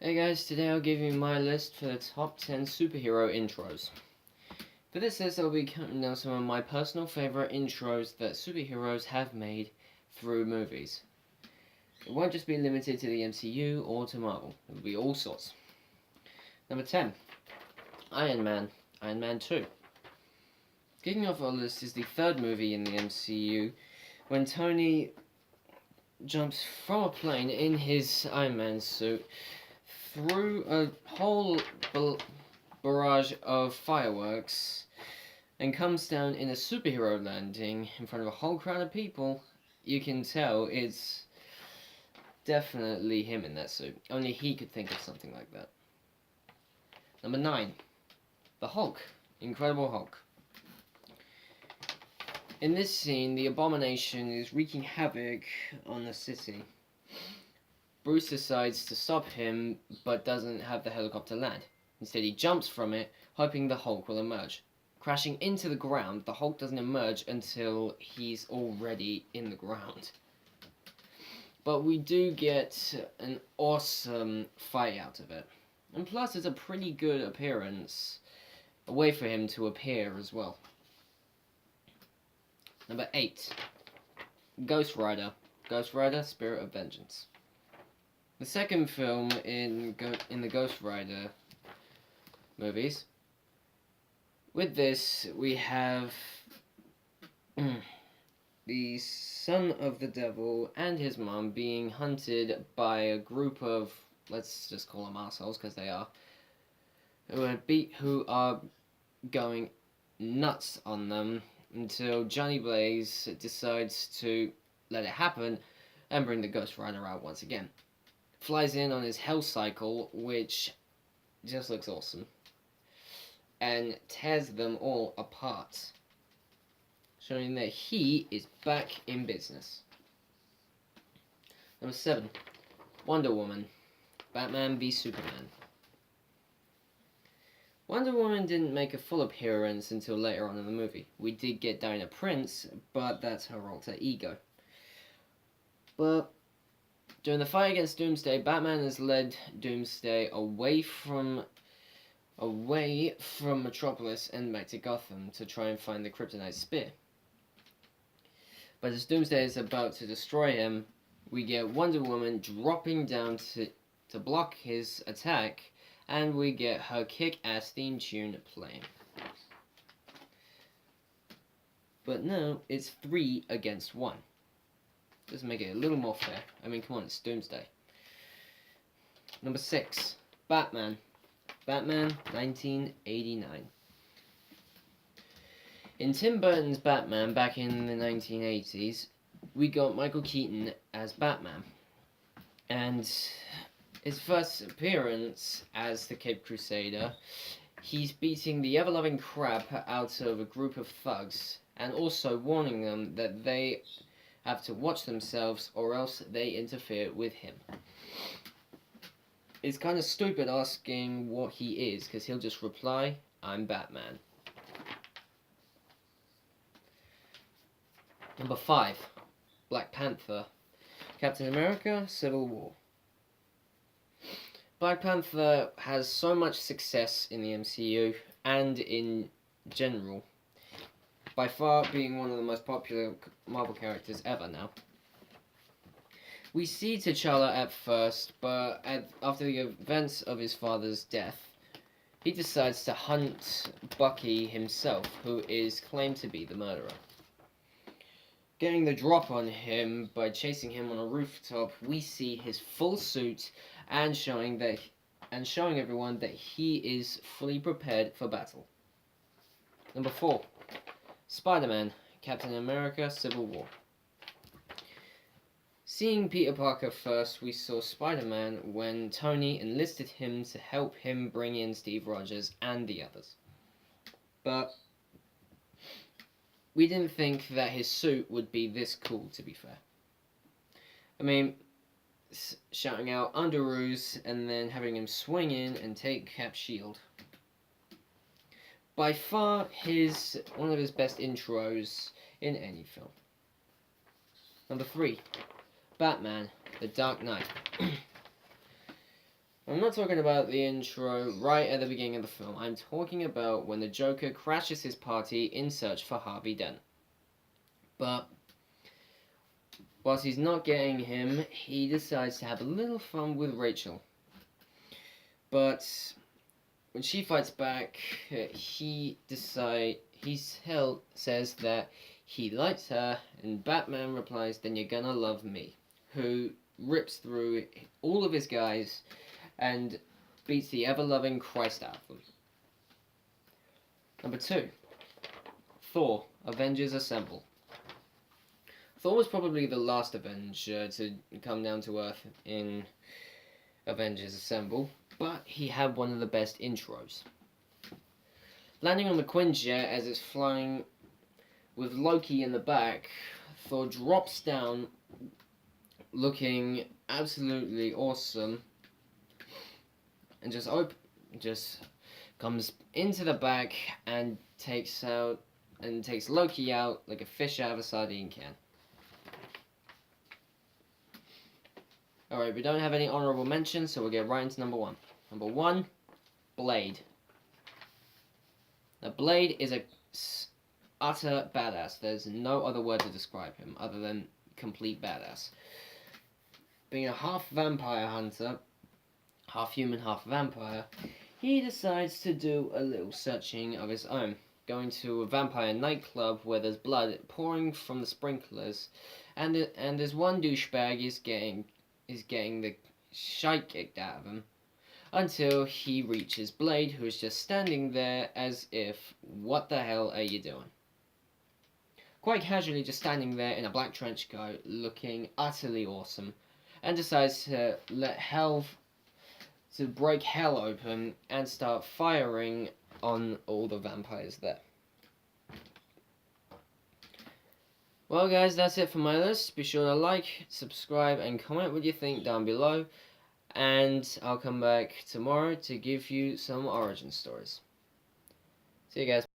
Hey guys, today I'll give you my list for the top 10 superhero intros. For this list, I'll be counting down some of my personal favourite intros that superheroes have made through movies. It won't just be limited to the MCU or to Marvel, it will be all sorts. Number 10, Iron Man, Iron Man 2. Kicking off our list is the third movie in the MCU when Tony jumps from a plane in his Iron Man suit through a whole barrage of fireworks and comes down in a superhero landing in front of a whole crowd of people. You can tell it's definitely him in that suit. Only he could think of something like that. Number 9, the Hulk, Incredible Hulk. In this scene, the Abomination is wreaking havoc on the city. Bruce decides to stop him, but doesn't have the helicopter land. Instead, he jumps from it, hoping the Hulk will emerge. Crashing into the ground, the Hulk doesn't emerge until he's already in the ground. But we do get an awesome fight out of it. And plus, it's a pretty good appearance, a way for him to appear as well. Number 8, Ghost Rider. Ghost Rider, Spirit of Vengeance. The second film in the Ghost Rider movies. With this, we have the son of the devil and his mom being hunted by a group of, let's just call them assholes because they are, who are going nuts on them until Johnny Blaze decides to let it happen and bring the Ghost Rider out once again. Flies in on his Hell Cycle, which just looks awesome, and tears them all apart, showing that he is back in business. Number 7, Wonder Woman, Batman v Superman. Wonder Woman didn't make a full appearance until later on in the movie. We did get Diana Prince, but that's her alter ego. But during the fight against Doomsday, Batman has led Doomsday away from Metropolis and back to Gotham to try and find the Kryptonite Spear. But as Doomsday is about to destroy him, we get Wonder Woman dropping down to block his attack, and we get her kick-ass theme tune playing. But now it's 3 against 1. Just make it a little more fair. I mean, come on, it's Doomsday. Number 6, Batman. Batman, 1989. In Tim Burton's Batman back in the 1980s, we got Michael Keaton as Batman. And his first appearance as the Cape Crusader, he's beating the ever-loving crap out of a group of thugs and also warning them that they have to watch themselves or else they interfere with him. It's kind of stupid asking what he is, because he'll just reply, "I'm Batman." Number 5, Black Panther, Captain America, Civil War. Black Panther has so much success in the MCU and in general, by far being one of the most popular Marvel characters ever now. We see T'Challa at first, but after the events of his father's death, he decides to hunt Bucky himself, who is claimed to be the murderer. Getting the drop on him by chasing him on a rooftop, we see his full suit and showing everyone that he is fully prepared for battle. Number 4, Spider-Man, Captain America, Civil War. Seeing Peter Parker first, we saw Spider-Man when Tony enlisted him to help him bring in Steve Rogers and the others. But we didn't think that his suit would be this cool, to be fair. I mean, shouting out Underoos and then having him swing in and take Cap's shield. By far, one of his best intros in any film. Number 3, Batman, The Dark Knight. I'm not talking about the intro right at the beginning of the film. I'm talking about when the Joker crashes his party in search for Harvey Dent. But whilst he's not getting him, he decides to have a little fun with Rachel. But when she fights back, he says that he likes her, and Batman replies, "Then you're gonna love me," who rips through all of his guys and beats the ever-loving Christ out of them. Number 2. Thor, Avengers Assemble. Thor was probably the last Avenger to come down to Earth in Avengers Assemble, but he had one of the best intros. Landing on the Quinjet as it's flying with Loki in the back, Thor drops down looking absolutely awesome and just comes into the back and takes Loki out like a fish out of a sardine can. Alright, we don't have any honorable mentions, so we'll get right into number 1. Number 1, Blade. Now, Blade is a utter badass. There's no other word to describe him other than complete badass. Being a half vampire hunter, half human, half vampire, he decides to do a little searching of his own. Going to a vampire nightclub where there's blood pouring from the sprinklers, and there's one douchebag is getting the shite kicked out of him, until he reaches Blade, who is just standing there as if, what the hell are you doing? Quite casually just standing there in a black trench coat, looking utterly awesome, and decides to break hell open and start firing on all the vampires there. Well guys, that's it for my list. Be sure to like, subscribe, and comment what you think down below. And I'll come back tomorrow to give you some origin stories. See you guys.